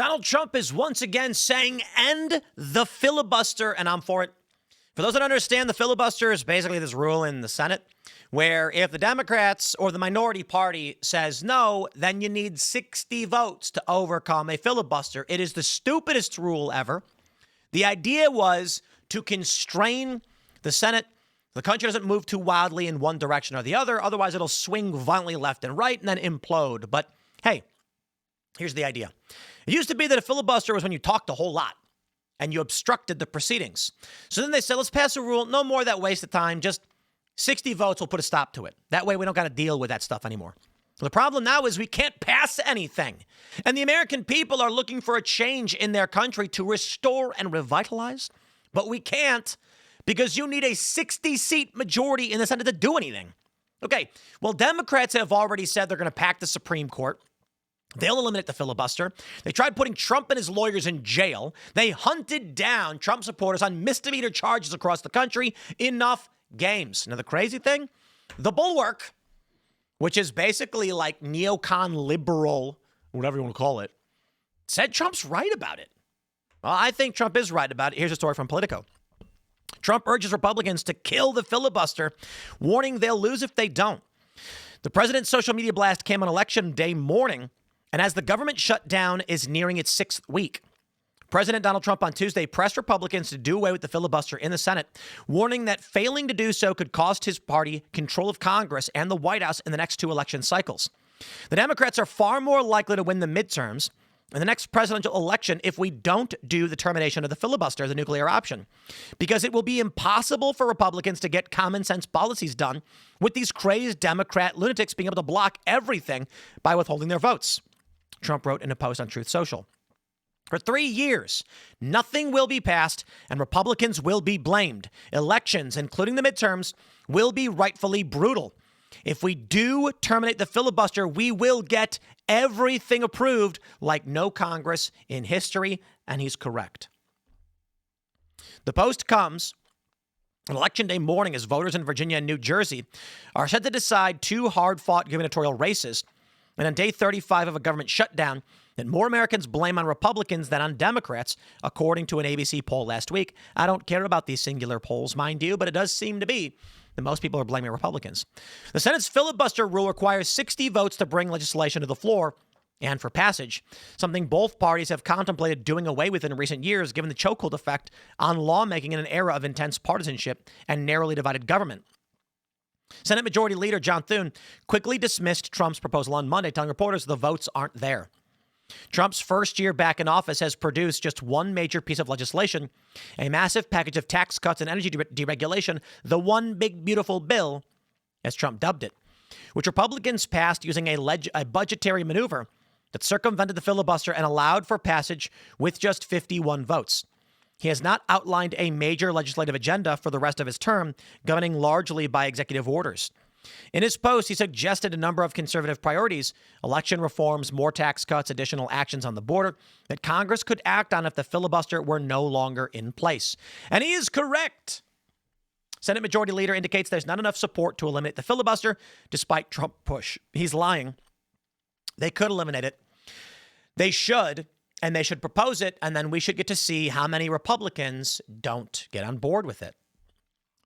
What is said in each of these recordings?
Donald Trump is once again saying, end the filibuster, and I'm for it. For those that understand, the filibuster is basically this rule in the Senate where if the Democrats or the minority party says no, then you need 60 votes to overcome a filibuster. It is the stupidest rule ever. The idea was to constrain the Senate. The country doesn't move too wildly in one direction or the other. Otherwise, it'll swing violently left and right and then implode. But hey, here's the idea. It used to be that a filibuster was when you talked a whole lot and you obstructed the proceedings. So then they said, let's pass a rule. No more of that waste of time. Just 60 votes will put a stop to it. That way we don't got to deal with that stuff anymore. The problem now is we can't pass anything. And the American people are looking for a change in their country to restore and revitalize. But we can't because you need a 60-seat majority in the Senate to do anything. Okay, well, Democrats have already said they're going to pack the Supreme Court. They'll eliminate the filibuster. They tried putting Trump and his lawyers in jail. They hunted down Trump supporters on misdemeanor charges across the country. Enough games. Now, the crazy thing, the Bulwark, which is basically like neocon liberal, whatever you want to call it, said Trump's right about it. Well, I think Trump is right about it. Here's a story from Politico. Trump urges Republicans to kill the filibuster, warning they'll lose if they don't. The president's social media blast came on election day morning, and as the government shutdown is nearing its 6th week, President Donald Trump on Tuesday pressed Republicans to do away with the filibuster in the Senate, warning that failing to do so could cost his party control of Congress and the White House in the next 2 election cycles. The Democrats are far more likely to win the midterms in the next presidential election if we don't do the termination of the filibuster, the nuclear option, because it will be impossible for Republicans to get common sense policies done with these crazed Democrat lunatics being able to block everything by withholding their votes. Trump wrote in a post on Truth Social. For 3 years, nothing will be passed and Republicans will be blamed. Elections, including the midterms, will be rightfully brutal. If we do terminate the filibuster, we will get everything approved like no Congress in history, and he's correct. The post comes on Election Day morning as voters in Virginia and New Jersey are set to decide 2 hard-fought gubernatorial races. And on day 35 of a government shutdown, that more Americans blame on Republicans than on Democrats, according to an ABC poll last week. I don't care about these singular polls, mind you, but it does seem to be that most people are blaming Republicans. The Senate's filibuster rule requires 60 votes to bring legislation to the floor and for passage, something both parties have contemplated doing away with in recent years, given the chokehold effect on lawmaking in an era of intense partisanship and narrowly divided government. Senate Majority Leader John Thune quickly dismissed Trump's proposal on Monday, telling reporters the votes aren't there. Trump's first year back in office has produced just one major piece of legislation, a massive package of tax cuts and energy deregulation, the one big beautiful bill, as Trump dubbed it, which Republicans passed using a budgetary maneuver that circumvented the filibuster and allowed for passage with just 51 votes. He has not outlined a major legislative agenda for the rest of his term, governing largely by executive orders. In his post, he suggested a number of conservative priorities, election reforms, more tax cuts, additional actions on the border, that Congress could act on if the filibuster were no longer in place. And he is correct. Senate Majority Leader indicates there's not enough support to eliminate the filibuster, despite Trump push. He's lying. They could eliminate it. They should. And they should propose it, and then we should get to see how many Republicans don't get on board with it.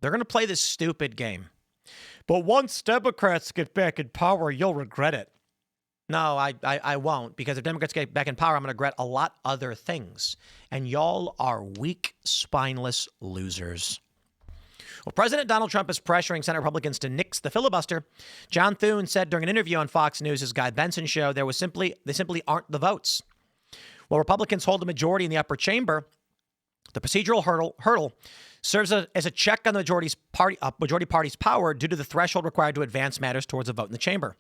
They're going to play this stupid game. But once Democrats get back in power, you'll regret it. No, I won't, because if Democrats get back in power, I'm going to regret a lot other things. And y'all are weak, spineless losers. Well, President Donald Trump is pressuring Senate Republicans to nix the filibuster. John Thune said during an interview on Fox News' Guy Benson show, they simply aren't the votes. While Republicans hold a majority in the upper chamber, the procedural hurdle serves as a check on the majority party's power due to the threshold required to advance matters towards a vote in the chamber.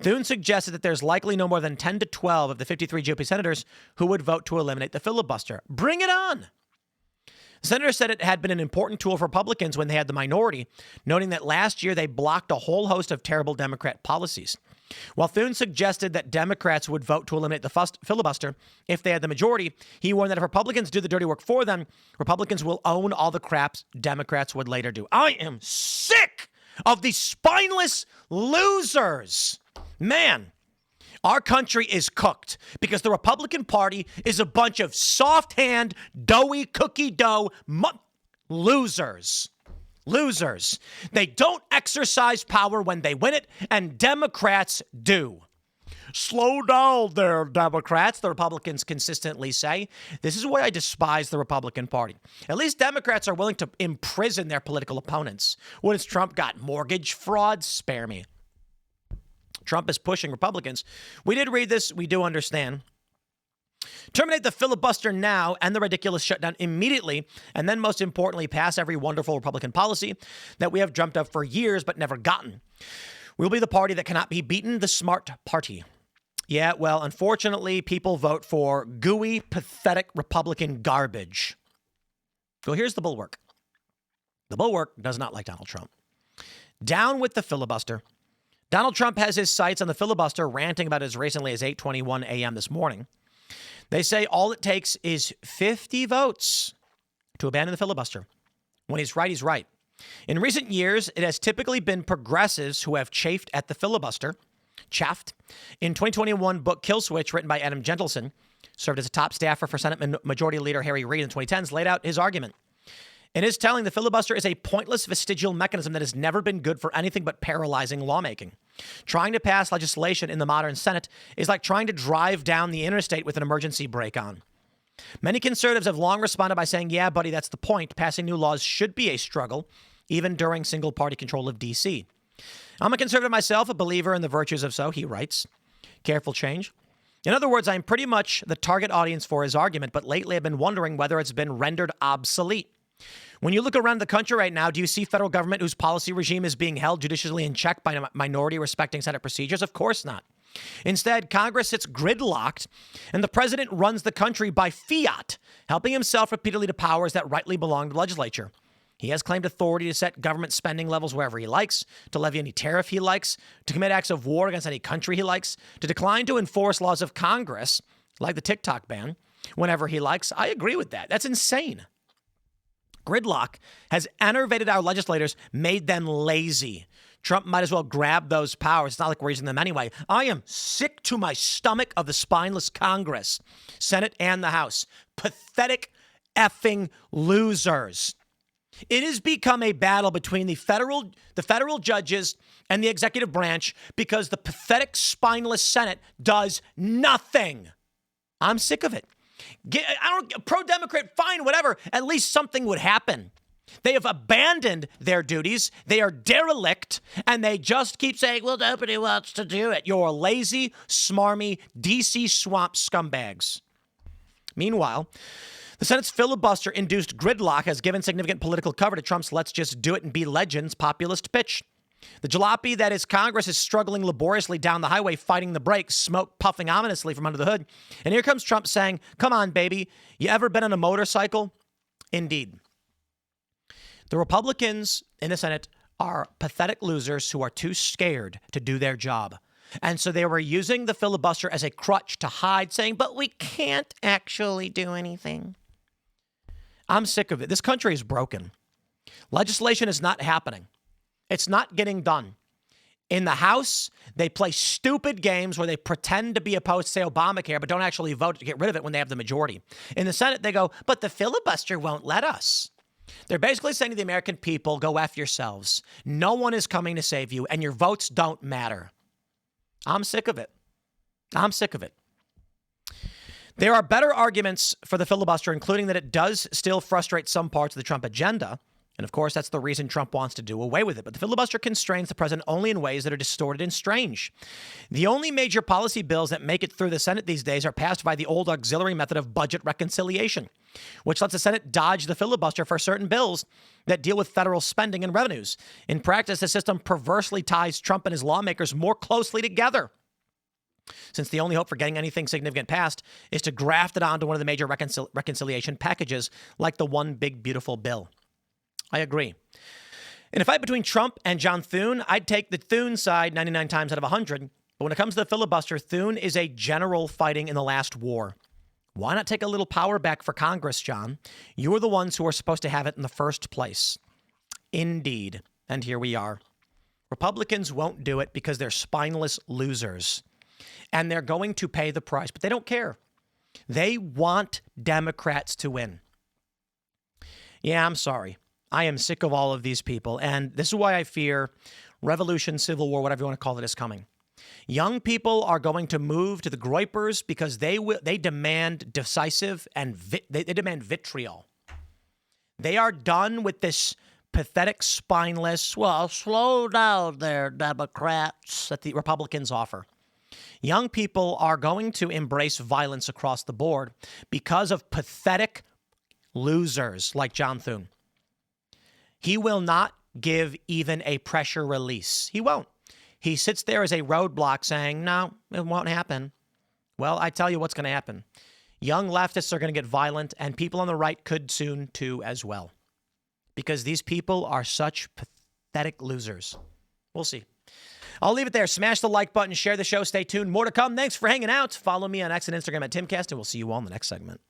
Thune suggested that there's likely no more than 10 to 12 of the 53 GOP senators who would vote to eliminate the filibuster. Bring it on! The senator said it had been an important tool for Republicans when they had the minority, noting that last year they blocked a whole host of terrible Democrat policies. While Thune suggested that Democrats would vote to eliminate the filibuster if they had the majority, he warned that if Republicans do the dirty work for them, Republicans will own all the crap Democrats would later do. I am sick of these spineless losers. Man, Our country is cooked because the Republican Party is a bunch of soft-hand, doughy, cookie dough losers. Losers. They don't exercise power when they win it, and Democrats do. Slow down there, Democrats, the Republicans consistently say. This is why I despise the Republican Party. At least Democrats are willing to imprison their political opponents. What has Trump got? Mortgage fraud? Spare me. Trump is pushing Republicans. We did read this. We do understand. Terminate the filibuster now and the ridiculous shutdown immediately, and then most importantly, pass every wonderful Republican policy that we have dreamt of for years but never gotten. We'll be the party that cannot be beaten, the smart party. Yeah, well, unfortunately, people vote for gooey, pathetic Republican garbage. So here's the bulwark. The bulwark does not like Donald Trump. Down with the filibuster. Donald Trump has his sights on the filibuster, ranting about it as recently as 8:21 a.m. this morning. They say all it takes is 50 votes to abandon the filibuster. When he's right, he's right. In recent years, it has typically been progressives who have chafed at the filibuster. Chaffed. In 2021 book Kill Switch, written by Adam Gentleson, served as a top staffer for Senate Majority Leader Harry Reid in the 2010s, laid out his argument. In his telling, the filibuster is a pointless vestigial mechanism that has never been good for anything but paralyzing lawmaking. Trying to pass legislation in the modern Senate is like trying to drive down the interstate with an emergency brake on. Many conservatives have long responded by saying, yeah, buddy, that's the point. Passing new laws should be a struggle, even during single-party control of D.C. I'm a conservative myself, a believer in the virtues of so, he writes. Careful change. In other words, I'm pretty much the target audience for his argument, but lately I've been wondering whether it's been rendered obsolete. When you look around the country right now, do you see federal government whose policy regime is being held judicially in check by a minority respecting Senate procedures? Of course not. Instead, Congress sits gridlocked, and the president runs the country by fiat, helping himself repeatedly to powers that rightly belong to the legislature. He has claimed authority to set government spending levels wherever he likes, to levy any tariff he likes, to commit acts of war against any country he likes, to decline to enforce laws of Congress, like the TikTok ban, whenever he likes. I agree with that. That's insane. Gridlock has enervated our legislators, made them lazy. Trump might as well grab those powers. It's not like we're using them anyway. I am sick to my stomach of the spineless Congress, Senate, and the House. Pathetic effing losers. It has become a battle between the federal judges and the executive branch because the pathetic, spineless Senate does nothing. I'm sick of it. Pro-Democrat, fine, whatever. At least something would happen. They have abandoned their duties. They are derelict, and they just keep saying, well, nobody wants to do it. You're lazy, smarmy, D.C. swamp scumbags. Meanwhile, the Senate's filibuster-induced gridlock has given significant political cover to Trump's let's just do it and be legends populist pitch. The jalopy that is Congress is struggling laboriously down the highway, fighting the brakes, smoke puffing ominously from under the hood. And here comes Trump saying, come on, baby, you ever been on a motorcycle? Indeed. The Republicans in the Senate are pathetic losers who are too scared to do their job. And so they were using the filibuster as a crutch to hide, saying, but we can't actually do anything. I'm sick of it. This country is broken. Legislation is not happening. It's not getting done. In the House, they play stupid games where they pretend to be opposed to, say, Obamacare, but don't actually vote to get rid of it when they have the majority. In the Senate, they go, but the filibuster won't let us. They're basically saying to the American people, go F yourselves. No one is coming to save you, and your votes don't matter. I'm sick of it. I'm sick of it. There are better arguments for the filibuster, including that it does still frustrate some parts of the Trump agenda. And of course, that's the reason Trump wants to do away with it. But the filibuster constrains the president only in ways that are distorted and strange. The only major policy bills that make it through the Senate these days are passed by the old auxiliary method of budget reconciliation, which lets the Senate dodge the filibuster for certain bills that deal with federal spending and revenues. In practice, the system perversely ties Trump and his lawmakers more closely together, since the only hope for getting anything significant passed is to graft it onto one of the major reconciliation packages, like the One Big Beautiful Bill. I agree. In a fight between Trump and John Thune, I'd take the Thune side 99 times out of 100. But when it comes to the filibuster, Thune is a general fighting in the last war. Why not take a little power back for Congress, John? You are the ones who are supposed to have it in the first place. Indeed. And here we are. Republicans won't do it because they're spineless losers. And they're going to pay the price, but they don't care. They want Democrats to win. Yeah, I'm sorry. I am sick of all of these people. And this is why I fear revolution, civil war, whatever you want to call it, is coming. Young people are going to move to the groypers because they demand decisive and they demand vitriol. They are done with this pathetic, spineless, well, slow down there, Democrats, that the Republicans offer. Young people are going to embrace violence across the board because of pathetic losers like John Thune. He will not give even a pressure release. He won't. He sits there as a roadblock saying, no, it won't happen. Well, I tell you what's going to happen. Young leftists are going to get violent, and people on the right could soon too as well. Because these people are such pathetic losers. We'll see. I'll leave it there. Smash the like button, share the show, stay tuned. More to come. Thanks for hanging out. Follow me on X and Instagram at Timcast, and we'll see you all in the next segment.